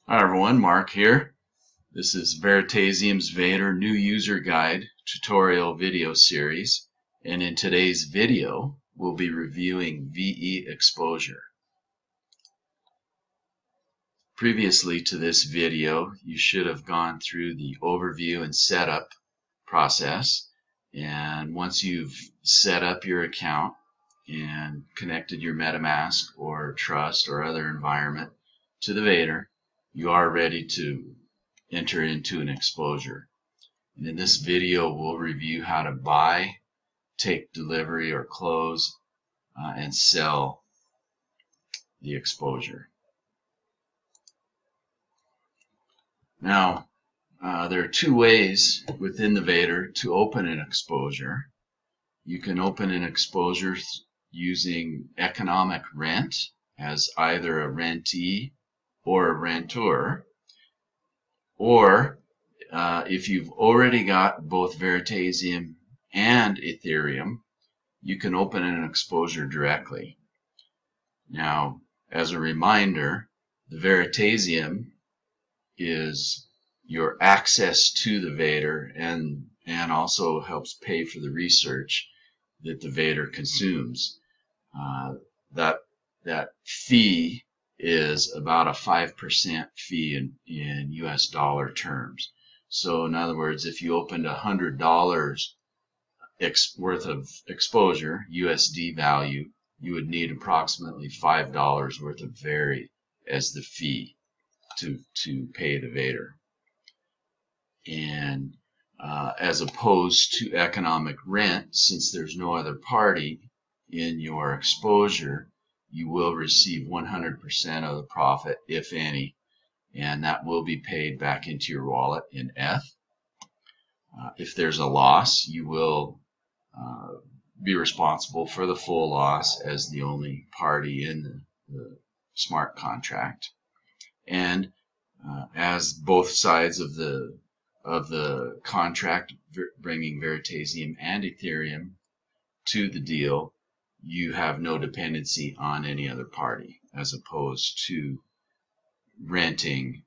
Hi everyone, Mark here. This is Veritaseum's VeADIR New User Guide tutorial video series, and in today's video we'll be reviewing VeExposure. Previously to this video, you should have gone through the overview and setup process, and once you've set up your account and connected your MetaMask or Trust or other environment to the VeADIR, you are ready to enter into an exposure. And in this video, we'll review how to buy, take delivery or close, and sell the exposure. Now, there are two ways within the VeADIR to open an exposure. You can open an exposure using economic rent as either a rentee or a rentor, or if you've already got both Veritaseum and Ethereum, you can open an exposure directly. Now, as a reminder, the Veritaseum is your access to the VeADIR and also helps pay for the research that the VeADIR consumes. That fee is about a 5% fee in US dollar terms. So in other words, if you opened $100 worth of exposure, USD value, you would need approximately $5 worth of Veri as the fee to pay the VeADIR. And as opposed to economic rent, since there's no other party in your exposure, you will receive 100% of the profit, if any, and that will be paid back into your wallet in ETH. If there's a loss, you will be responsible for the full loss as the only party in the smart contract. And as both sides of the contract, bringing Veritaseum and Ethereum to the deal, you have no dependency on any other party, as opposed to renting.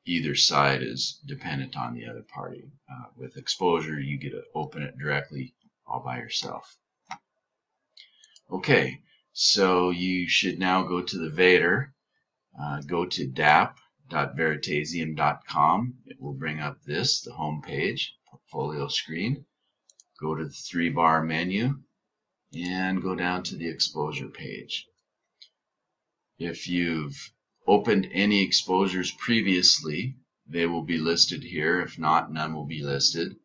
Either side is dependent on the other party. With exposure, you get to open it directly all by yourself. Okay, so you should now go to the VeADIR. Go to dap.veritasium.com. It will bring up the home page, portfolio screen. Go to the 3-bar menu and go down to the exposure page. If you've opened any exposures previously, they will be listed here. If not, none will be listed.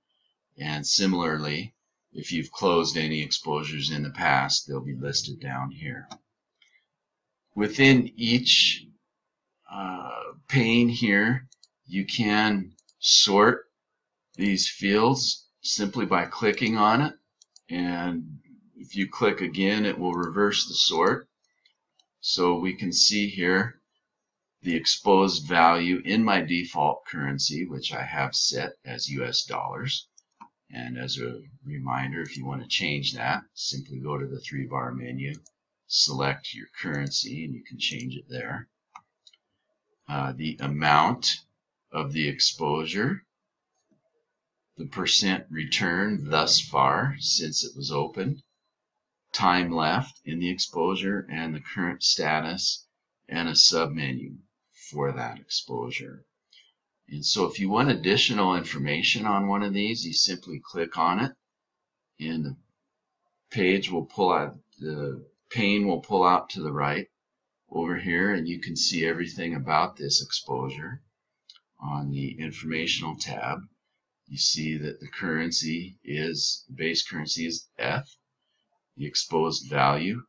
And similarly, if you've closed any exposures in the past, they'll be listed down here. Within each pane here, you can sort these fields simply by clicking on it, and if you click again, it will reverse the sort. So we can see here the exposed value in my default currency, which I have set as US dollars. And as a reminder, if you want to change that, simply go to the 3-bar menu, select your currency, and you can change it there. The amount of the exposure, the percent return thus far since it was opened, time left in the exposure, and the current status, and a submenu for that exposure. And so if you want additional information on one of these, you simply click on it, and the page will pull out, the pane will pull out to the right over here, and you can see everything about this exposure. On the Informational tab, you see that the currency is, base currency is ETH. The exposed value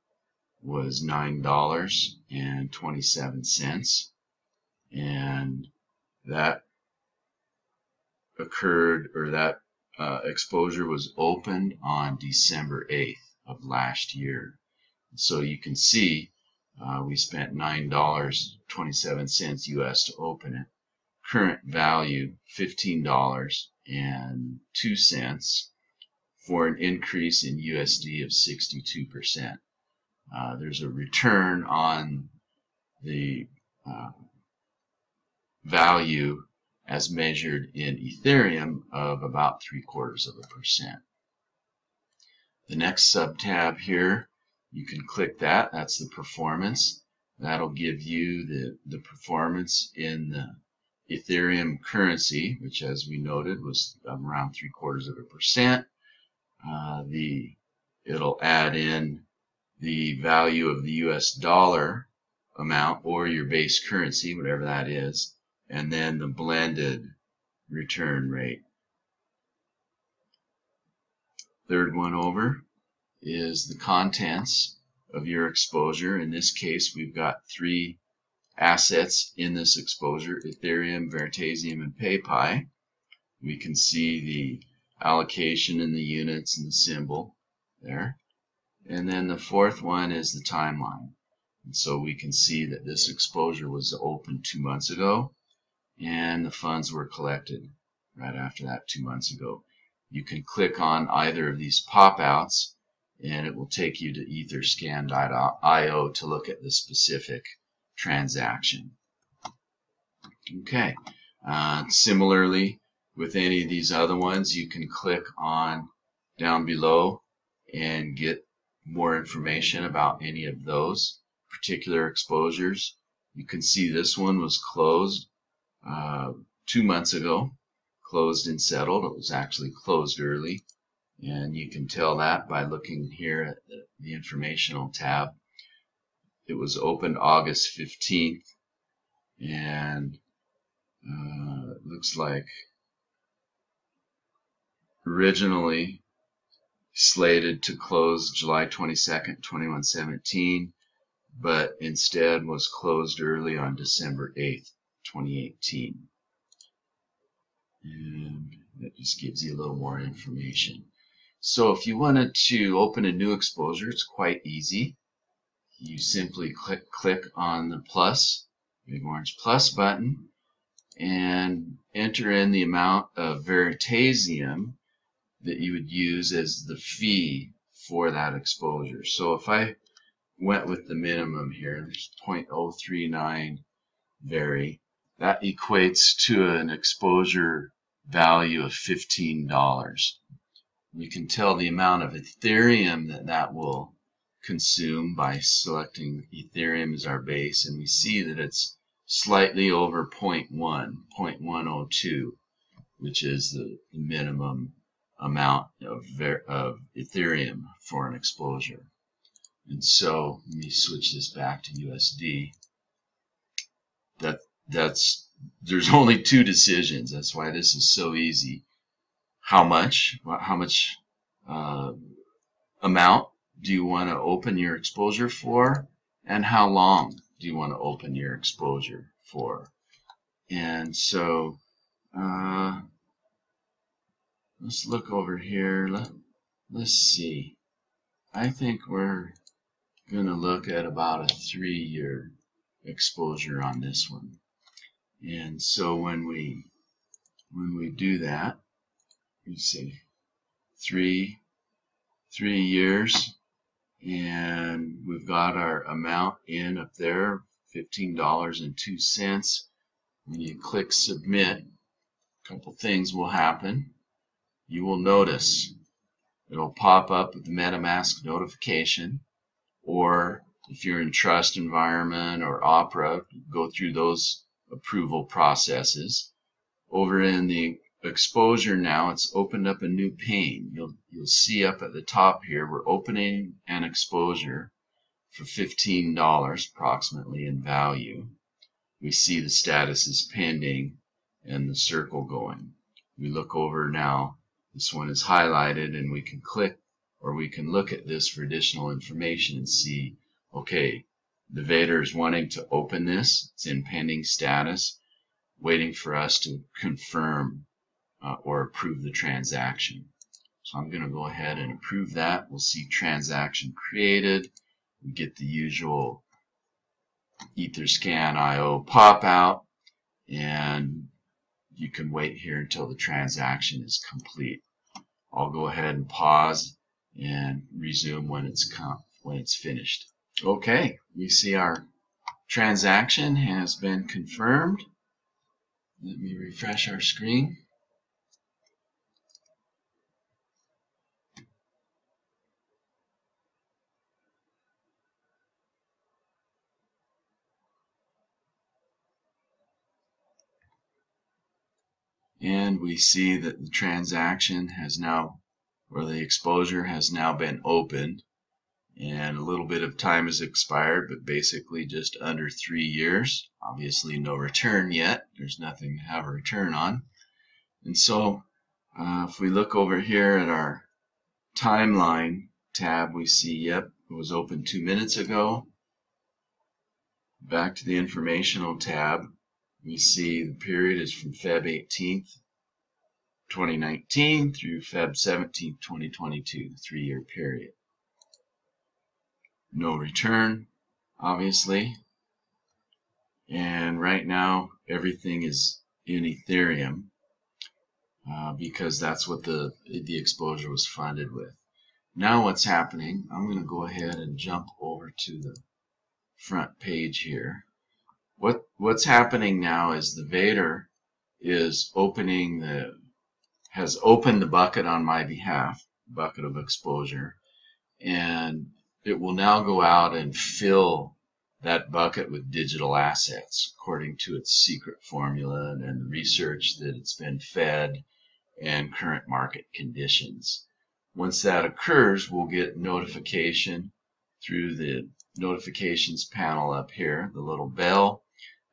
was $9.27, and that occurred, or that exposure was opened on December 8th of last year. So you can see we spent $9.27 US to open it. Current value $15.02 for an increase in USD of 62%. There's a return on the value as measured in Ethereum of about 0.75%. The next sub-tab here, you can click that. That's the performance. That'll give you the performance in the Ethereum currency, which, as we noted, was around 0.75%. It'll add in the value of the US dollar amount or your base currency, whatever that is, and then the blended return rate. Third one over is the contents of your exposure. In this case, we've got 3 assets in this exposure: Ethereum, Veritaseum, and PayPi. We can see the allocation in the units and the symbol there. And then the fourth one is the timeline. And so we can see that this exposure was opened 2 months ago, and the funds were collected right after that 2 months ago. You can click on either of these pop-outs, and it will take you to etherscan.io to look at the specific transaction. Okay. Similarly, with any of these other ones, you can click on down below and get more information about any of those particular exposures. You can see this one was closed 2 months ago, closed and settled. It was actually closed early, and you can tell that by looking here at the Informational tab. It was opened August 15th, and it looks like originally slated to close July 22nd, 2117, but instead was closed early on December 8th, 2018. And that just gives you a little more information. So if you wanted to open a new exposure, it's quite easy. You simply click on the plus, big orange plus button, and enter in the amount of Veritaseum that you would use as the fee for that exposure. So if I went with the minimum here, there's 0.039 Veri, that equates to an exposure value of $15. You can tell the amount of Ethereum that will consume by selecting Ethereum as our base, and we see that it's slightly over 0.102, which is the minimum amount of Ethereum for an exposure. And so let me switch this back to USD. There's only 2 decisions. That's why this is so easy. How much amount do you want to open your exposure for, and how long do you want to open your exposure for? And so let's look over here. Let's see. I think we're going to look at about a 3-year exposure on this one. And so when we do that, you see 3 years, and we've got our amount in up there, $15.02. When you click submit, a couple things will happen. You will notice it'll pop up with the MetaMask notification, or if you're in Trust Environment or Opera, go through those approval processes. Over in the exposure now, it's opened up a new pane. You'll see up at the top here, we're opening an exposure for $15 approximately in value. We see the status is pending and the circle going. We look over now, this one is highlighted, and we can click, or we can look at this for additional information and see, okay, the VeADIR is wanting to open this. It's in pending status, waiting for us to confirm or approve the transaction. So I'm going to go ahead and approve that. We'll see transaction created. We get the usual Etherscan.io pop out, and you can wait here until the transaction is complete. I'll go ahead and pause and resume when it's finished. Okay, we see our transaction has been confirmed, Let me refresh our screen. And we see that the transaction has now, or the exposure has now been opened, and a little bit of time has expired, but basically just under 3 years. Obviously no return yet. There's nothing to have a return on. And so if we look over here at our timeline tab, we see, yep, it was open 2 minutes ago. Back to the informational tab, we see the period is from Feb 18th, 2019 through Feb 17th, 2022, the 3-year period. No return, obviously. And right now, everything is in Ethereum because that's what the exposure was funded with. Now what's happening, I'm going to go ahead and jump over to the front page here. What's happening now is the VeADIR is has opened the bucket on my behalf, bucket of exposure, and it will now go out and fill that bucket with digital assets according to its secret formula and the research that it's been fed and current market conditions. Once that occurs, we'll get notification through the notifications panel up here, the little bell,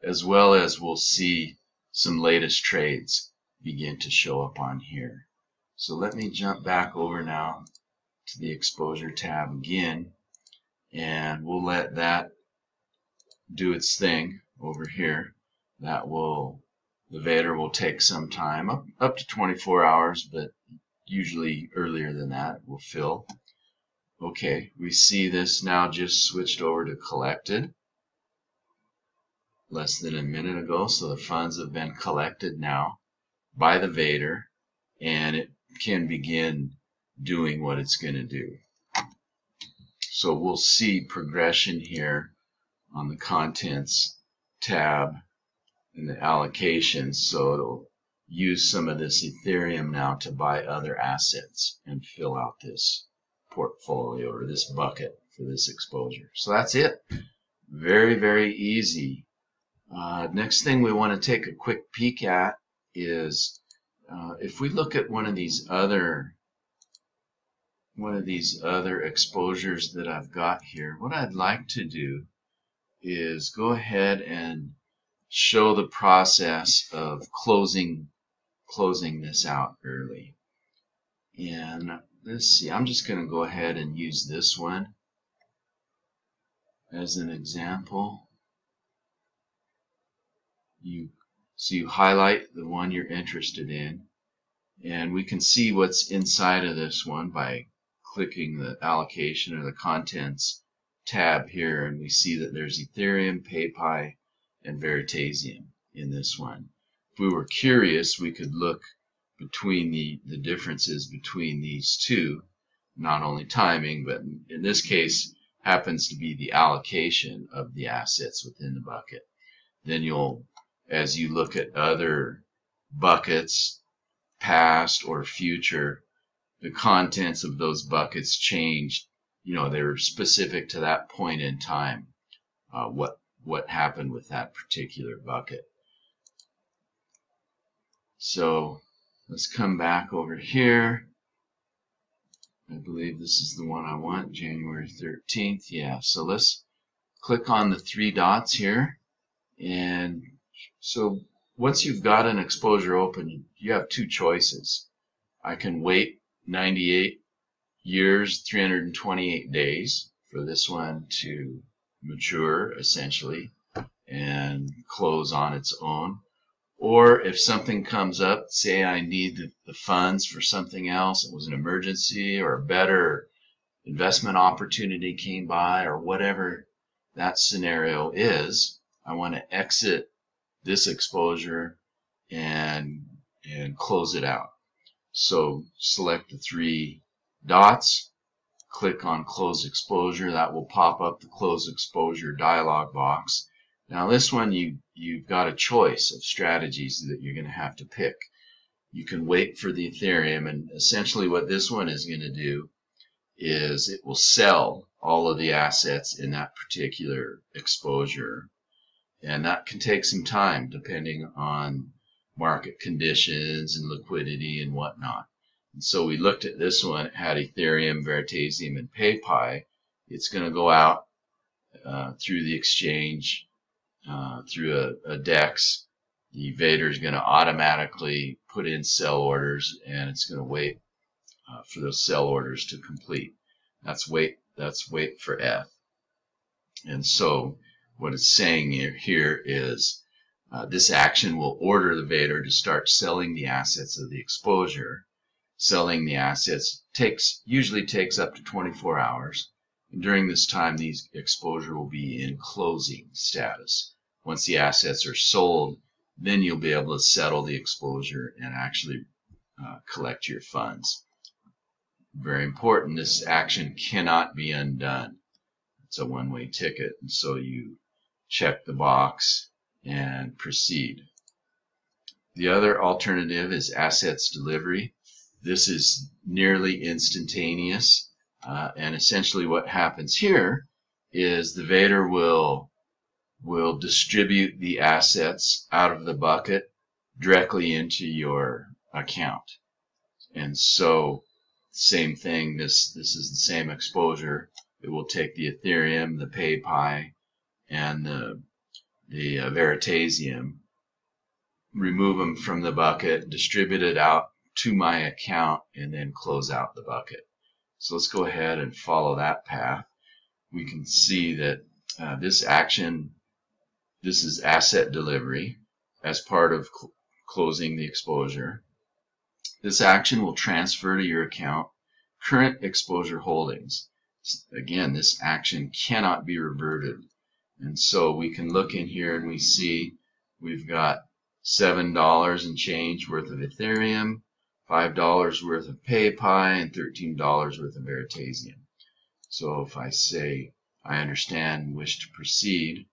as well as we'll see some latest trades begin to show up on here. So let me jump back over now to the exposure tab again, and we'll let that do its thing over here. The VeADIR will take some time, up to 24 hours, but usually earlier than that it will fill. Okay, we see this now just switched over to collected less than a minute ago, so the funds have been collected now by the VeADIR, and it can begin doing what it's going to do. So we'll see progression here on the contents tab in the allocations, so it'll use some of this Ethereum now to buy other assets and fill out this portfolio or this bucket for this exposure. So that's it. Very, very easy. Next thing we want to take a quick peek at is if we look at one of these other exposures that I've got here, what I'd like to do is go ahead and show the process of closing this out early. And let's see, I'm just going to go ahead and use this one as an example. So you highlight the one you're interested in, and we can see what's inside of this one by clicking the allocation or the contents tab here, and we see that there's Ethereum, PayPal, and Veritaseum in this one. If we were curious, we could look between the differences between these two, not only timing, but in this case happens to be the allocation of the assets within the bucket. Then as you look at other buckets, past or future, the contents of those buckets change. They're specific to that point in time, what happened with that particular bucket. So let's come back over here. I believe this is the one I want, January 13th. Yeah, so let's click on the 3 dots here. And so once you've got an exposure open, you have 2 choices. I can wait 98 years, 328 days for this one to mature, essentially, and close on its own. Or if something comes up, say I need the funds for something else, it was an emergency or a better investment opportunity came by, or whatever that scenario is, I want to exit this exposure and close it out. So select the 3 dots, click on Close Exposure. That will pop up the Close Exposure dialog box. Now this one, you've got a choice of strategies that you're going to have to pick. You can wait for the Ethereum, and essentially what this one is going to do is it will sell all of the assets in that particular exposure, and that can take some time depending on market conditions and liquidity and whatnot. And so we looked at this one. It had Ethereum, Veritaseum, and PayPi. It's going to go out through the exchange, through a DEX. The VeADIR is going to automatically put in sell orders, and it's going to wait for those sell orders to complete. That's wait for F. And so what it's saying here is this action will order the VeADIR to start selling the assets of the exposure. Selling the assets usually takes up to 24 hours. And during this time, these exposure will be in closing status. Once the assets are sold, then you'll be able to settle the exposure and actually collect your funds. Very important, this action cannot be undone. It's a one-way ticket, and so you check the box and proceed. The other alternative is assets delivery. This is nearly instantaneous, and essentially what happens here is the VeADIR will distribute the assets out of the bucket directly into your account. And so same thing, this is the same exposure. It will take the Ethereum, the PayPi, and the Veritaseum, remove them from the bucket, distribute it out to my account, and then close out the bucket. So let's go ahead and follow that path. We can see that this action, this is asset delivery as part of closing the exposure. This action will transfer to your account current exposure holdings. Again, this action cannot be reverted. And so we can look in here and we see we've got $7 and change worth of Ethereum, $5 worth of PayPi, and $13 worth of Veritaseum. So if I say I understand and wish to proceed,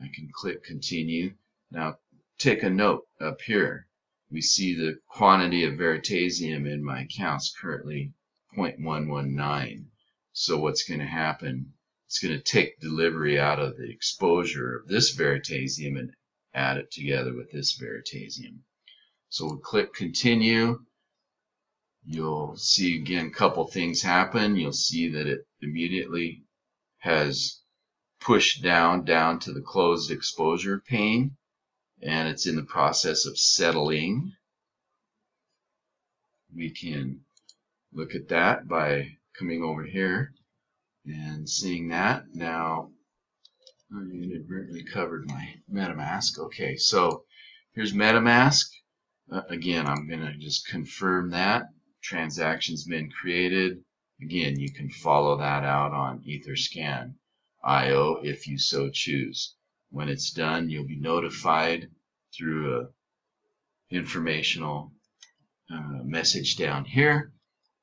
I can click continue. Now take a note up here. We see the quantity of Veritaseum in my accounts currently 0.119. So what's going to happen, it's going to take delivery out of the exposure of this Veritaseum and add it together with this Veritaseum. So we'll click continue. You'll see again a couple things happen. You'll see that it immediately has pushed down to the closed exposure pane, and it's in the process of settling. We can look at that by coming over here and seeing that. Now I inadvertently covered my MetaMask. Okay, so here's MetaMask. Again, I'm going to just confirm that transaction's been created. Again, you can follow that out on Etherscan.io if you so choose. When it's done, you'll be notified through a informational message down here,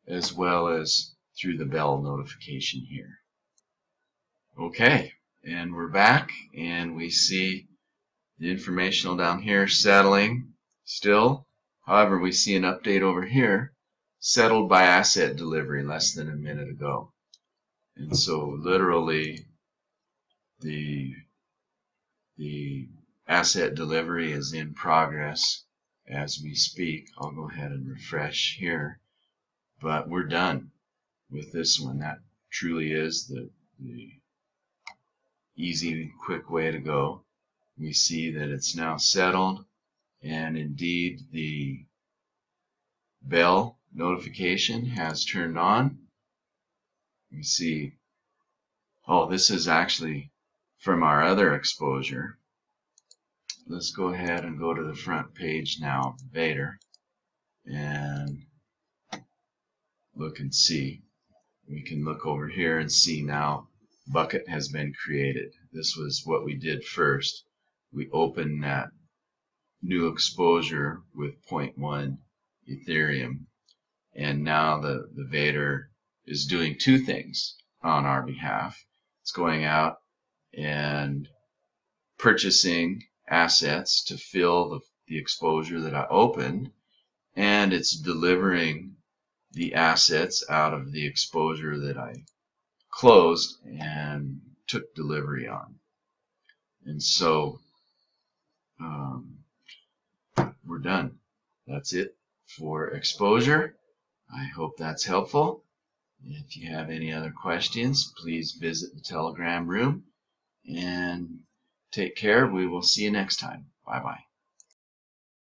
as well as through the bell notification here. Okay, and we're back, and we see the informational down here settling still. However, we see an update over here, settled by asset delivery less than a minute ago. And so literally the asset delivery is in progress as we speak. I'll go ahead and refresh here, but we're done with this one. That truly is the easy, quick way to go. We see that it's now settled, and indeed the bell notification has turned on. We see, oh, this is actually from our other exposure. Let's go ahead and go to the front page now of VeADIR and look and see. We can look over here and see now bucket has been created. This was what we did first. We opened that new exposure with 0.1 Ethereum, and now the VeADIR is doing two things on our behalf. It's going out and purchasing assets to fill the exposure that I opened, and it's delivering the assets out of the exposure that I closed and took delivery on. And so we're done. That's it for exposure. I hope that's helpful. If you have any other questions, please visit the Telegram room, and take care. We will see you next time. Bye-bye.